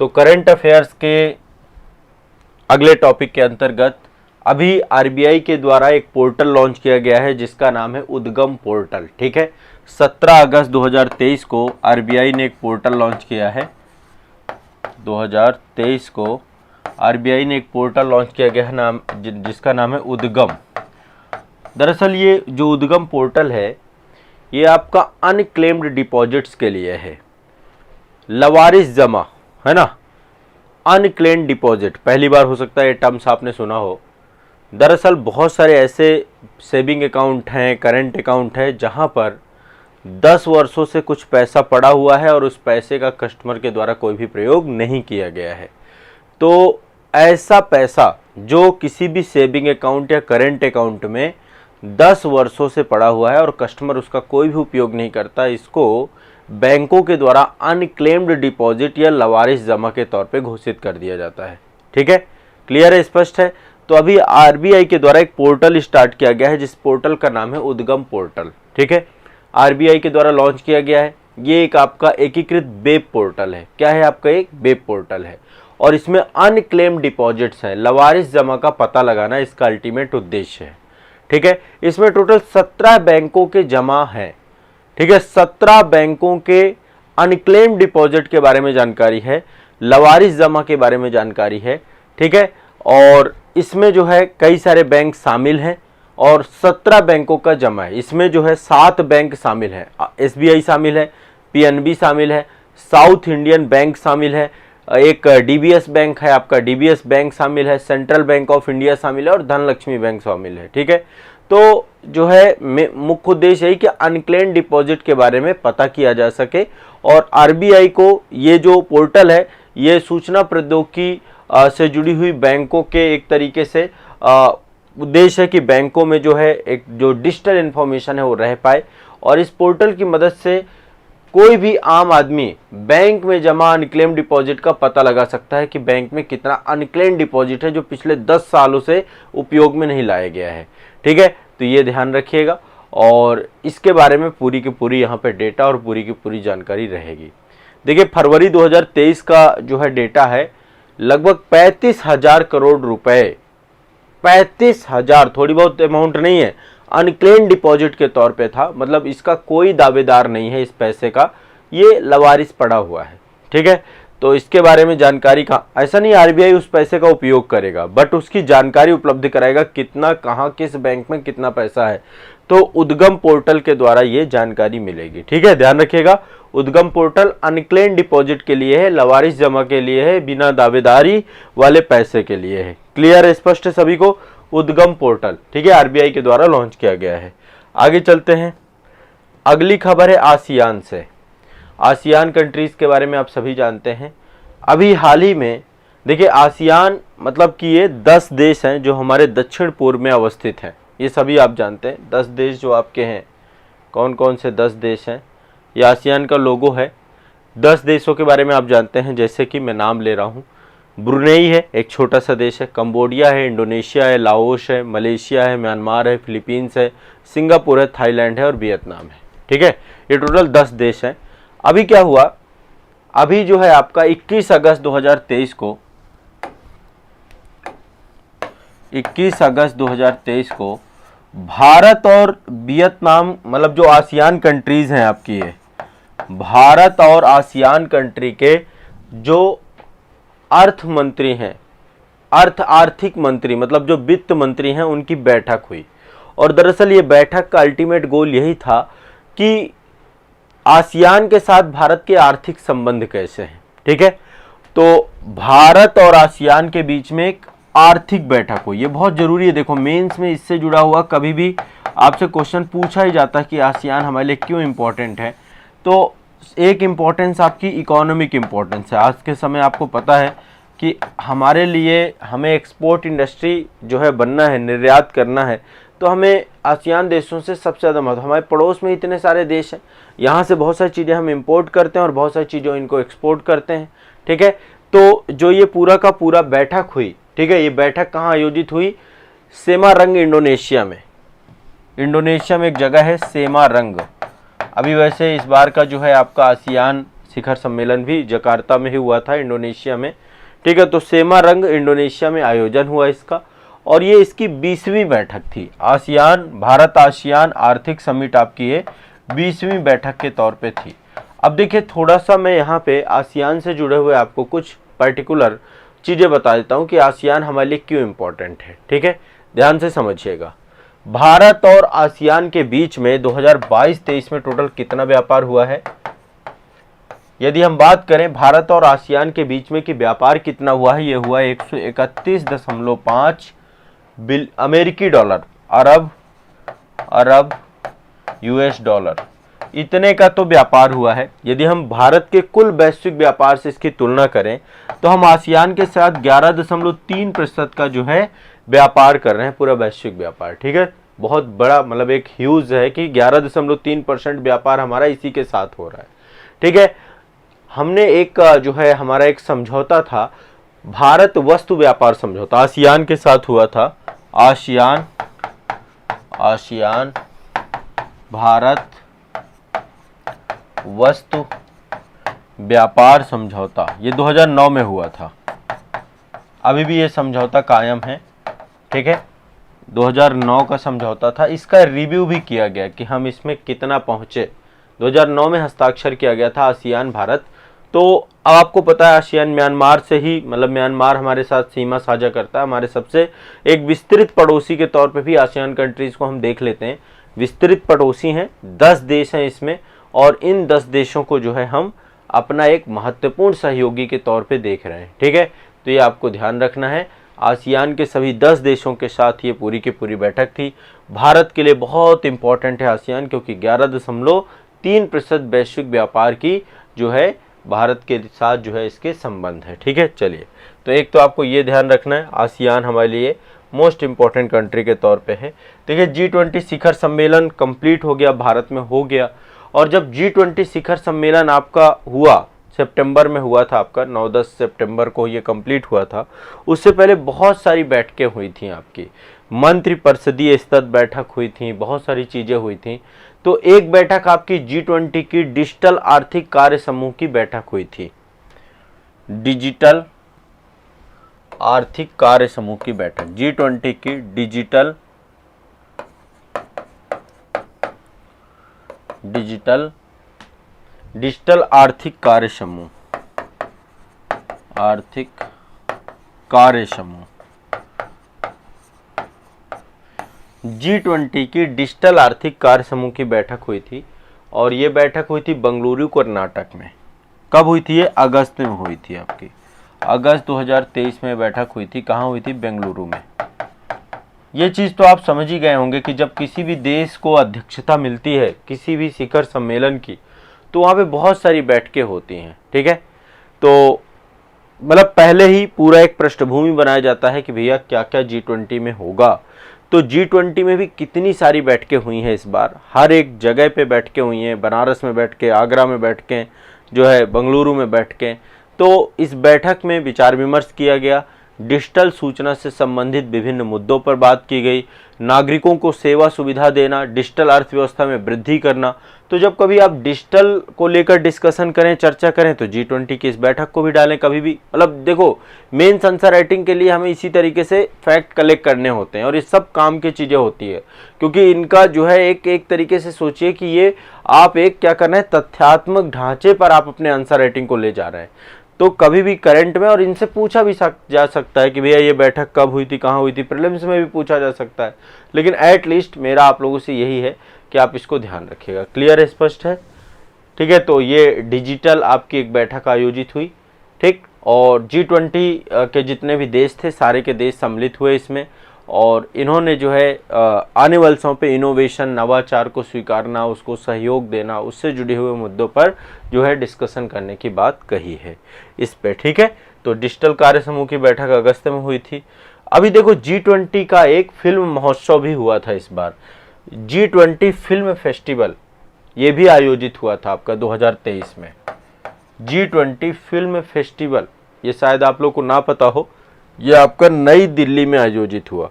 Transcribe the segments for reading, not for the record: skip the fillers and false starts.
तो current affairs के अगले टॉपिक के अंतर्गत अभी आरबीआई के द्वारा एक पोर्टल लॉन्च किया गया है जिसका नाम है उद्गम पोर्टल। ठीक है, 17 अगस्त 2023 को आरबीआई ने एक पोर्टल लॉन्च किया है। 2023 को आरबीआई ने एक पोर्टल लॉन्च किया गया है जिसका नाम है उद्गम। दरअसल ये जो उद्गम पोर्टल है ये आपका अनक्लेम्ड डिपॉजिट्स के लिए है, लवारिस जमा है ना। अनक्लेम्ड डिपॉजिट पहली बार हो सकता है ये टर्म्स आपने सुना हो। दरअसल बहुत सारे ऐसे सेविंग अकाउंट हैं, करंट अकाउंट है जहां पर 10 वर्षों से कुछ पैसा पड़ा हुआ है और उस पैसे का कस्टमर के द्वारा कोई भी प्रयोग नहीं किया गया है। तो ऐसा पैसा जो किसी भी सेविंग अकाउंट या करंट अकाउंट में 10 वर्षों से पड़ा हुआ है और कस्टमर उसका कोई भी उपयोग नहीं करता, इसको बैंकों के द्वारा अनक्लेम्ड डिपॉजिट या लवारिस जमा के तौर पे घोषित कर दिया जाता है। ठीक है, क्लियर है, स्पष्ट है। तो अभी आरबीआई के द्वारा एक पोर्टल स्टार्ट किया गया है जिस पोर्टल का नाम है उद्गम पोर्टल। ठीक है, आरबीआई के द्वारा लॉन्च किया गया है। ये एक आपका एकीकृत वेब पोर्टल है। क्या है, आपका एक वेब पोर्टल है और इसमें अनक्लेम्ड डिपॉजिट्स है, लवारिस जमा का पता लगाना इसका अल्टीमेट उद्देश्य है। ठीक है, इसमें टोटल 17 बैंकों के जमा हैं। ठीक है, 17 बैंकों के अनक्लेम्ड डिपॉजिट के बारे में जानकारी है, लवारिस जमा के बारे में जानकारी है। ठीक है, और इसमें जो है कई सारे बैंक शामिल हैं और 17 बैंकों का जमा है। इसमें जो है 7 बैंक शामिल हैं, एसबीआई शामिल है, पीएनबी शामिल है, साउथ इंडियन बैंक शामिल है, एक डीबीएस बैंक है आपका, डीबीएस बैंक शामिल है, सेंट्रल बैंक ऑफ इंडिया शामिल है और धनलक्ष्मी बैंक शामिल है। ठीक है, तो जो है मुख्य उद्देश्य है कि अनक्लेम्ड डिपॉजिट के बारे में पता किया जा सके और आरबीआई को ये जो पोर्टल है ये सूचना प्रौद्योगिकी से जुड़ी हुई बैंकों के एक तरीके से उद्देश्य है कि बैंकों में जो है एक जो डिजिटल इन्फॉर्मेशन है वो रह पाए और इस पोर्टल की मदद से कोई भी आम आदमी बैंक में जमा अनक्लेम्ड डिपॉजिट का पता लगा सकता है कि बैंक में कितना अनक्लेम्ड डिपॉजिट है जो पिछले 10 सालों से उपयोग में नहीं लाया गया है। ठीक है, तो ये ध्यान रखिएगा और इसके बारे में पूरी की पूरी यहाँ पे डेटा और पूरी की पूरी जानकारी रहेगी। देखिए, फरवरी 2023 का जो है डेटा है लगभग 35,000 करोड़ रुपए, 35,000, थोड़ी बहुत अमाउंट नहीं है, अनक्लेम्ड डिपॉजिट के तौर पे था। मतलब इसका कोई दावेदार नहीं है इस पैसे का, ये लवारिस पड़ा हुआ है। ठीक है, तो इसके बारे में जानकारी का ऐसा नहीं आरबीआई उस पैसे का उपयोग करेगा बट उसकी जानकारी उपलब्ध कराएगा कितना कहाँ किस बैंक में कितना पैसा है। तो उद्गम पोर्टल के द्वारा ये जानकारी मिलेगी। ठीक है, ध्यान रखिएगा, उद्गम पोर्टल अनक्लेम्ड डिपॉजिट के लिए है, लवारिस जमा के लिए है, बिना दावेदारी वाले पैसे के लिए है। क्लियर है, स्पष्ट है सभी को। उद्गम पोर्टल, ठीक है, आरबीआई के द्वारा लॉन्च किया गया है। आगे चलते हैं, अगली खबर है आसियान से। आसियान कंट्रीज के बारे में आप सभी जानते हैं। अभी हाल ही में देखिए, आसियान मतलब कि ये 10 देश हैं जो हमारे दक्षिण पूर्व में अवस्थित हैं। ये सभी आप जानते हैं 10 देश जो आपके हैं, कौन कौन से 10 देश हैं। ये आसियान का लोगो है। 10 देशों के बारे में आप जानते हैं, जैसे कि मैं नाम ले रहा हूँ। ब्रुनेई है, एक छोटा सा देश है। कंबोडिया है, इंडोनेशिया है, लाओस है, मलेशिया है, म्यांमार है, फिलीपींस है, सिंगापुर है, थाईलैंड है और वियतनाम है। ठीक है, ये टोटल 10 देश हैं। अभी क्या हुआ, अभी जो है आपका 21 अगस्त 2023 को 21 अगस्त 2023 को भारत और वियतनाम, मतलब जो आसियान कंट्रीज हैं आपकी, ये भारत और आसियान कंट्री के जो अर्थ मंत्री हैं, आर्थिक मंत्री मतलब जो वित्त मंत्री हैं, उनकी बैठक हुई। और दरअसल ये बैठक का अल्टीमेट गोल यही था कि आसियान के साथ भारत के आर्थिक संबंध कैसे हैं। ठीक है, तो भारत और आसियान के बीच में एक आर्थिक बैठक हुई, ये बहुत जरूरी है। देखो, मेंस में इससे जुड़ा हुआ कभी भी आपसे क्वेश्चन पूछा ही जाता है कि आसियान हमारे लिए क्यों इंपॉर्टेंट है। तो एक इम्पोर्टेंस आपकी इकोनॉमिक इम्पोर्टेंस है। आज के समय आपको पता है कि हमारे लिए, हमें एक्सपोर्ट इंडस्ट्री जो है बनना है, निर्यात करना है, तो हमें आसियान देशों से सबसे ज़्यादा मदद। हमारे पड़ोस में इतने सारे देश हैं, यहाँ से बहुत सारी चीज़ें हम इंपोर्ट करते हैं और बहुत सारी चीज़ें इनको एक्सपोर्ट करते हैं। ठीक है, तो जो ये पूरा का पूरा बैठक हुई, ठीक है, ये बैठक कहाँ आयोजित हुई, सेमारंग इंडोनेशिया में। इंडोनेशिया में एक जगह है सेमारंग। अभी वैसे इस बार का जो है आपका आसियान शिखर सम्मेलन भी जकार्ता में ही हुआ था, इंडोनेशिया में। ठीक है, तो सेमारंग इंडोनेशिया में आयोजन हुआ इसका, और ये इसकी 20वीं बैठक थी। आसियान, भारत आसियान आर्थिक समिट आपकी ये 20वीं बैठक के तौर पे थी। अब देखिए, थोड़ा सा मैं यहाँ पे आसियान से जुड़े हुए आपको कुछ पर्टिकुलर चीज़ें बता देता हूँ कि आसियान हमारे लिए क्यों इम्पोर्टेंट है। ठीक है, ध्यान से समझिएगा। भारत और आसियान के बीच में 2022-23 में टोटल कितना व्यापार हुआ है? यदि हम बात करें भारत और आसियान के बीच में कि व्यापार कितना हुआ है, ये हुआ 131.5 अमेरिकी डॉलर, अरब यूएस डॉलर, इतने का तो व्यापार हुआ है। यदि हम भारत के कुल वैश्विक व्यापार से इसकी तुलना करें तो हम आसियान के साथ 11.3% का जो है व्यापार कर रहे हैं, पूरा वैश्विक व्यापार। ठीक है, बहुत बड़ा मतलब एक ह्यूज है कि 11.3% व्यापार हमारा इसी के साथ हो रहा है। ठीक है, हमने एक जो है हमारा एक समझौता था, भारत वस्तु व्यापार समझौता आसियान के साथ हुआ था। आसियान भारत वस्तु व्यापार समझौता, ये 2009 में हुआ था। अभी भी ये समझौता कायम है। ठीक है, 2009 का समझौता था। इसका रिव्यू भी किया गया कि हम इसमें कितना पहुंचे। 2009 में हस्ताक्षर किया गया था आसियान भारत। तो आपको पता है आसियान म्यांमार से ही, मतलब म्यांमार हमारे साथ सीमा साझा करता है। हमारे सबसे एक विस्तृत पड़ोसी के तौर पे भी आसियान कंट्रीज को हम देख लेते हैं। विस्तृत पड़ोसी हैं, 10 देश हैं इसमें, और इन 10 देशों को जो है हम अपना एक महत्वपूर्ण सहयोगी के तौर पे देख रहे हैं। ठीक है, तो ये आपको ध्यान रखना है। आसियान के सभी 10 देशों के साथ ये पूरी की पूरी बैठक थी। भारत के लिए बहुत इंपॉर्टेंट है आसियान, क्योंकि 11.3% वैश्विक व्यापार की जो है भारत के साथ जो है इसके संबंध है। ठीक है, चलिए, तो एक तो आपको ये ध्यान रखना है, आसियान हमारे लिए मोस्ट इंपॉर्टेंट कंट्री के तौर पे है। देखिए, G20 शिखर सम्मेलन कंप्लीट हो गया, भारत में हो गया। और जब G20 शिखर सम्मेलन आपका हुआ, सितंबर में हुआ था, आपका 9-10 सितंबर को ये कंप्लीट हुआ था। उससे पहले बहुत सारी बैठकें हुई थी आपकी, मंत्रिपरिषदीय स्तर बैठक हुई थी, बहुत सारी चीज़ें हुई थी। तो एक बैठक आपकी G20 की डिजिटल आर्थिक कार्य समूह की बैठक हुई थी। डिजिटल आर्थिक कार्य समूह की बैठक, G20 की डिजिटल आर्थिक कार्य समूह, G20 की डिजिटल आर्थिक कार्य समूह की बैठक हुई थी। और ये बैठक हुई थी बंगलुरु कर्नाटक में। कब हुई थी ये? अगस्त में हुई थी आपकी, अगस्त 2023 में बैठक हुई थी। कहाँ हुई थी? बेंगलुरु में। ये चीज़ तो आप समझ ही गए होंगे कि जब किसी भी देश को अध्यक्षता मिलती है किसी भी शिखर सम्मेलन की, तो वहाँ पे बहुत सारी बैठकें होती हैं। ठीक है, तो मतलब पहले ही पूरा एक पृष्ठभूमि बनाया जाता है कि भैया क्या क्या G20 में होगा। तो G20 में भी कितनी सारी बैठकें हुई हैं इस बार, हर एक जगह पे बैठकें हुई हैं। बनारस में बैठकें, आगरा में बैठकें, जो है बेंगलुरु में बैठकें। तो इस बैठक में विचार विमर्श किया गया, डिजिटल सूचना से संबंधित विभिन्न मुद्दों पर बात की गई, नागरिकों को सेवा सुविधा देना, डिजिटल अर्थव्यवस्था में वृद्धि करना। तो जब कभी आप डिजिटल को लेकर डिस्कशन करें, चर्चा करें, तो G20 की इस बैठक को भी डालें कभी भी। मतलब देखो, मेंस आंसर राइटिंग के लिए हमें इसी तरीके से फैक्ट कलेक्ट करने होते हैं, और ये सब काम की चीज़ें होती है, क्योंकि इनका जो है एक तरीके से सोचिए कि ये आप एक क्या करना है, तथ्यात्मक ढांचे पर आप अपने आंसर राइटिंग को ले जा रहे हैं। तो कभी भी करंट में, और इनसे पूछा भी जा सकता है कि भैया ये बैठक कब हुई थी, कहाँ हुई थी, प्रीलिम्स में भी पूछा जा सकता है। लेकिन एट लीस्ट मेरा आप लोगों से यही है कि आप इसको ध्यान रखिएगा। क्लियर है, स्पष्ट है? ठीक है, तो ये डिजिटल आपकी एक बैठक आयोजित हुई। ठीक, और G20 के जितने भी देश थे, सारे के देश सम्मिलित हुए इसमें, और इन्होंने जो है आने वाले समय पे इनोवेशन, नवाचार को स्वीकारना, उसको सहयोग देना, उससे जुड़े हुए मुद्दों पर जो है डिस्कशन करने की बात कही है इस पे। ठीक है, तो डिजिटल कार्य समूह की बैठक अगस्त में हुई थी। अभी देखो, G20 का एक फिल्म महोत्सव भी हुआ था इस बार, G20 फिल्म फेस्टिवल, ये भी आयोजित हुआ था आपका 2023 में। G20 फिल्म फेस्टिवल, ये शायद आप लोग को ना पता हो, ये आपका नई दिल्ली में आयोजित हुआ।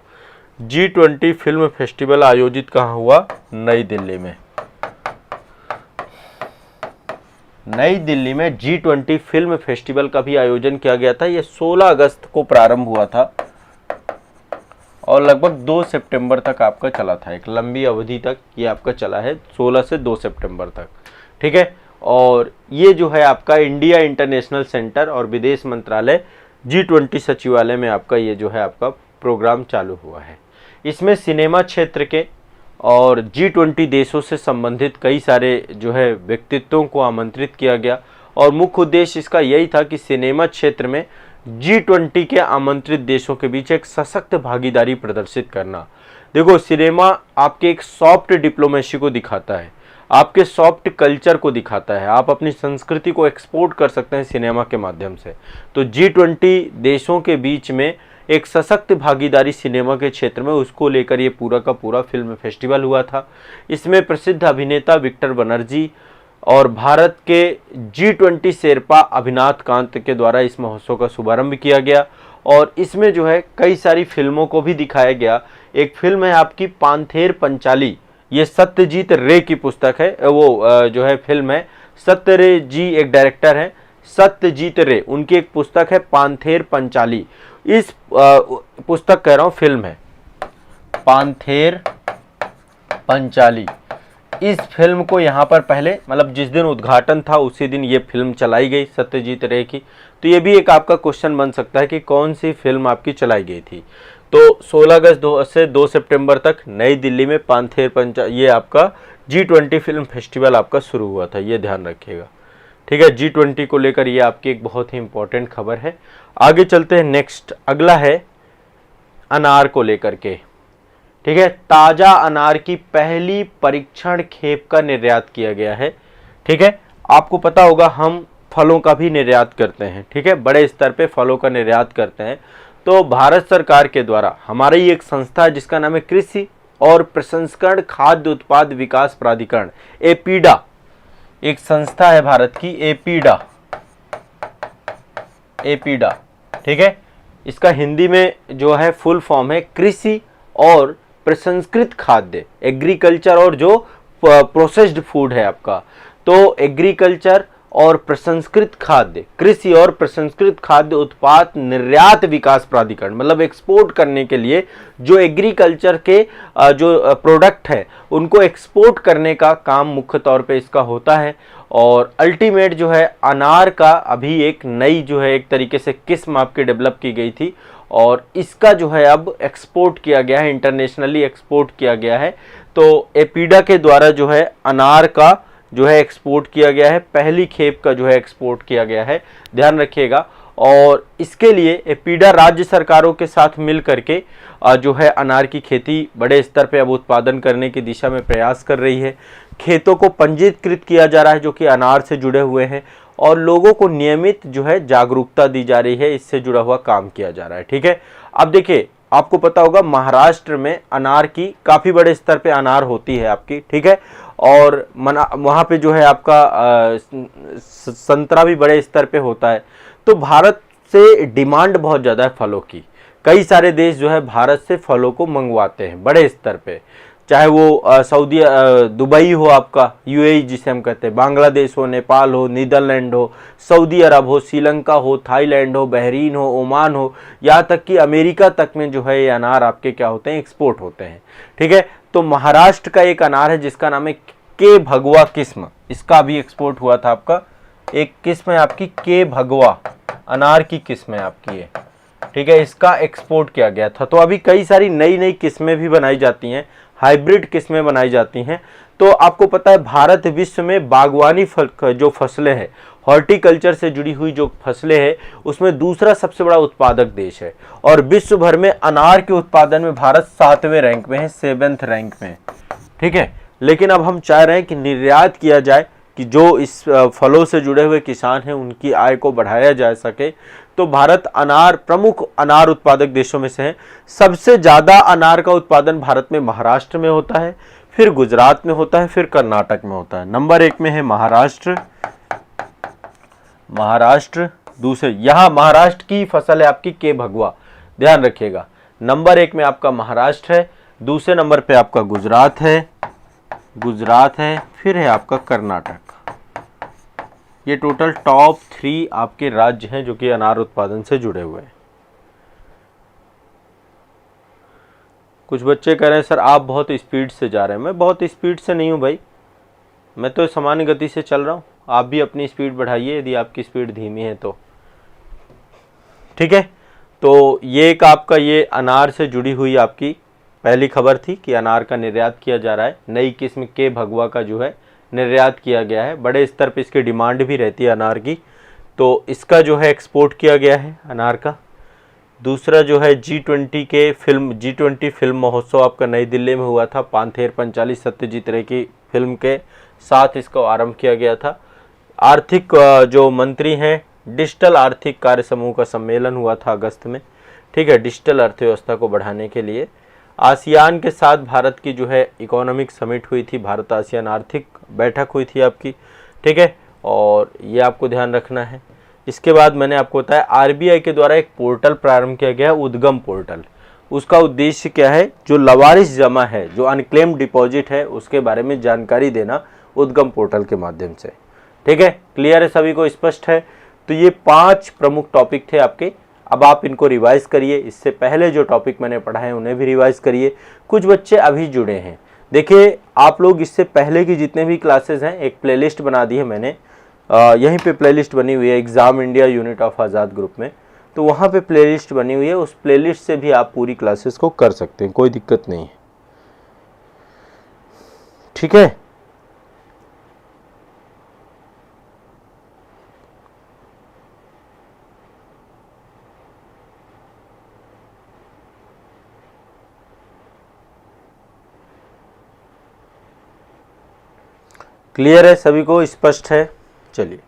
G20 फिल्म फेस्टिवल आयोजित कहाँ हुआ? नई दिल्ली में। नई दिल्ली में G20 फिल्म फेस्टिवल का भी आयोजन किया गया था। ये 16 अगस्त को प्रारंभ हुआ था और लगभग 2 सितंबर तक आपका चला था। एक लंबी अवधि तक ये आपका चला है, 16 से 2 सितंबर तक, ठीक है। और ये जो है आपका इंडिया इंटरनेशनल सेंटर और विदेश मंत्रालय G20 सचिवालय में आपका ये जो है आपका प्रोग्राम चालू हुआ है। इसमें सिनेमा क्षेत्र के और G20 देशों से संबंधित कई सारे जो है व्यक्तित्वों को आमंत्रित किया गया और मुख्य उद्देश्य इसका यही था कि सिनेमा क्षेत्र में G20 के आमंत्रित देशों के बीच एक सशक्त भागीदारी प्रदर्शित करना। देखो, सिनेमा आपके एक सॉफ्ट डिप्लोमेसी को दिखाता है, आपके सॉफ्ट कल्चर को दिखाता है, आप अपनी संस्कृति को एक्सपोर्ट कर सकते हैं सिनेमा के माध्यम से। तो G20 देशों के बीच में एक सशक्त भागीदारी सिनेमा के क्षेत्र में, उसको लेकर ये पूरा का पूरा फिल्म फेस्टिवल हुआ था। इसमें प्रसिद्ध अभिनेता विक्टर बनर्जी और भारत के G20 शेरपा अभिनाथ कांत के द्वारा इस महोत्सव का शुभारंभ किया गया और इसमें जो है कई सारी फिल्मों को भी दिखाया गया। एक फिल्म है आपकी पांथेर पंचाली, ये सत्यजीत रे की पुस्तक है, वो जो है फिल्म है, सत्य रे जी एक डायरेक्टर है, सत्यजीत रे, उनकी एक पुस्तक है पांथेर पंचाली। इस पुस्तक कह रहा हूँ, फिल्म है पांथेर पंचाली। इस फिल्म को यहाँ पर पहले, मतलब जिस दिन उद्घाटन था उसी दिन ये फिल्म चलाई गई सत्यजीत रे की। तो ये भी एक आपका क्वेश्चन बन सकता है कि कौन सी फिल्म आपकी चलाई गई थी। तो 16 अगस्त से 2 सितंबर तक नई दिल्ली में पांथेर पंचाली, ये आपका G20 फिल्म फेस्टिवल आपका शुरू हुआ था, ये ध्यान रखिएगा, ठीक है। G20 को लेकर ये आपकी एक बहुत ही इंपॉर्टेंट खबर है। आगे चलते हैं, नेक्स्ट अगला है अनार को लेकर के, ठीक है। ताजा अनार की पहली परीक्षण खेप का निर्यात किया गया है, ठीक है। आपको पता होगा हम फलों का भी निर्यात करते हैं, ठीक है, बड़े स्तर पे फलों का निर्यात करते हैं। तो भारत सरकार के द्वारा हमारी एक संस्था है जिसका नाम है कृषि और प्रसंस्करण खाद्य उत्पाद विकास प्राधिकरण, एपीडा, एक संस्था है भारत की, एपीडा, ठीक है। इसका हिंदी में जो है फुल फॉर्म है कृषि और प्रसंस्कृत खाद्य, एग्रीकल्चर और जो प्रोसेस्ड फूड है आपका, तो एग्रीकल्चर और प्रसंस्कृत खाद्य, कृषि और प्रसंस्कृत खाद्य उत्पाद निर्यात विकास प्राधिकरण, मतलब एक्सपोर्ट करने के लिए जो एग्रीकल्चर के जो प्रोडक्ट है उनको एक्सपोर्ट करने का काम मुख्य तौर पे इसका होता है। और अल्टीमेट जो है अनार का अभी एक नई जो है एक तरीके से किस्म आपकी डेवलप की गई थी और इसका जो है अब एक्सपोर्ट किया गया है, इंटरनेशनली एक्सपोर्ट किया गया है। तो एपीडा के द्वारा जो है अनार का जो है एक्सपोर्ट किया गया है, पहली खेप का जो है एक्सपोर्ट किया गया है, ध्यान रखिएगा। और इसके लिए एपीडा राज्य सरकारों के साथ मिल करके जो है अनार की खेती बड़े स्तर पे अब उत्पादन करने की दिशा में प्रयास कर रही है। खेतों को पंजीकृत किया जा रहा है जो कि अनार से जुड़े हुए हैं और लोगों को नियमित जो है जागरूकता दी जा रही है, इससे जुड़ा हुआ काम किया जा रहा है, ठीक है। अब देखिए, आपको पता होगा महाराष्ट्र में अनार की काफ़ी बड़े स्तर पे अनार होती है आपकी, ठीक है। और वहाँ पे जो है आपका संतरा भी बड़े स्तर पे होता है। तो भारत से डिमांड बहुत ज़्यादा है फलों की, कई सारे देश जो है भारत से फलों को मंगवाते हैं बड़े स्तर पे, चाहे वो सऊदी दुबई हो आपका, यूएई जिसे हम कहते हैं, बांग्लादेश हो, नेपाल हो, नीदरलैंड हो, सऊदी अरब हो, श्रीलंका हो, थाईलैंड हो, बहरीन हो, ओमान हो, यहाँ तक कि अमेरिका तक में जो है ये अनार आपके क्या होते हैं, एक्सपोर्ट होते हैं, ठीक है। तो महाराष्ट्र का एक अनार है जिसका नाम है के भगवा किस्म, इसका भी एक्सपोर्ट हुआ था आपका, एक किस्म है आपकी के भगवा अनार की किस्म है आपकी ये, ठीक है, इसका एक्सपोर्ट किया गया था। तो अभी कई सारी नई नई किस्में भी बनाई जाती हैं, हाइब्रिड किस्में बनाई जाती हैं। तो आपको पता है भारत विश्व में बागवानी जो फसलें हैं, हॉर्टिकल्चर से जुड़ी हुई जो फसलें हैं, उसमें दूसरा सबसे बड़ा उत्पादक देश है और विश्व भर में अनार के उत्पादन में भारत 7वें रैंक में है, 7th रैंक में, ठीक है। लेकिन अब हम चाह रहे हैं कि निर्यात किया जाए कि जो इस फलों से जुड़े हुए किसान हैं उनकी आय को बढ़ाया जा सके। तो भारत अनार प्रमुख अनार उत्पादक देशों में से है। सबसे ज़्यादा अनार का उत्पादन भारत में महाराष्ट्र में होता है, फिर गुजरात में होता है, फिर कर्नाटक में होता है। नंबर 1 में है महाराष्ट्र, दूसरे यहाँ महाराष्ट्र की फसल है आपकी के भगवा, ध्यान रखिएगा। नंबर 1 में आपका महाराष्ट्र है, दूसरे नंबर पे आपका गुजरात है, फिर है आपका कर्नाटक, ये टोटल टॉप 3 आपके राज्य हैं जो कि अनार उत्पादन से जुड़े हुए हैं। कुछ बच्चे कह रहे हैं सर आप बहुत स्पीड से जा रहे हैं। मैं बहुत स्पीड से नहीं हूँ भाई, मैं तो सामान्य गति से चल रहा हूँ। आप भी अपनी स्पीड बढ़ाइए यदि आपकी स्पीड धीमी है तो। ठीक है, तो ये एक आपका ये अनार से जुड़ी हुई आपकी पहली खबर थी कि अनार का निर्यात किया जा रहा है। नई किस्म के भगवा का जो है निर्यात किया गया है। बड़े स्तर पर इसकी डिमांड भी रहती है अनार की, तो इसका जो है एक्सपोर्ट किया गया है अनार का। दूसरा जो है G20 फिल्म महोत्सव आपका नई दिल्ली में हुआ था। पांथेर पंचाली सत्यजीत रे की फिल्म के साथ इसको आरंभ किया गया था। आर्थिक जो मंत्री हैं, डिजिटल आर्थिक कार्य समूह का सम्मेलन हुआ था अगस्त में। ठीक है, डिजिटल अर्थव्यवस्था को बढ़ाने के लिए आसियान के साथ भारत की जो है इकोनॉमिक समिट हुई थी, भारत आसियान आर्थिक बैठक हुई थी आपकी। ठीक है, और ये आपको ध्यान रखना है। इसके बाद मैंने आपको बताया आरबीआई के द्वारा एक पोर्टल प्रारंभ किया गया है, उद्गम पोर्टल। उसका उद्देश्य क्या है, जो लवारिस जमा है, जो अनक्लेम्ड डिपॉजिट है, उसके बारे में जानकारी देना उद्गम पोर्टल के माध्यम से। ठीक है, क्लियर है, सभी को स्पष्ट है। तो ये 5 प्रमुख टॉपिक थे आपके। अब आप इनको रिवाइज करिए। इससे पहले जो टॉपिक मैंने पढ़ाए हैं उन्हें भी रिवाइज करिए। कुछ बच्चे अभी जुड़े हैं, देखिए आप लोग इससे पहले की जितने भी क्लासेस हैं एक प्लेलिस्ट बना दी है मैंने। यहीं पे प्लेलिस्ट बनी हुई है exam India unit of Azad group में, तो वहाँ पे प्लेलिस्ट बनी हुई है। उस प्लेलिस्ट से भी आप पूरी क्लासेस को कर सकते हैं, कोई दिक्कत नहीं है। ठीक है, क्लियर है, सभी को स्पष्ट है। चलिए।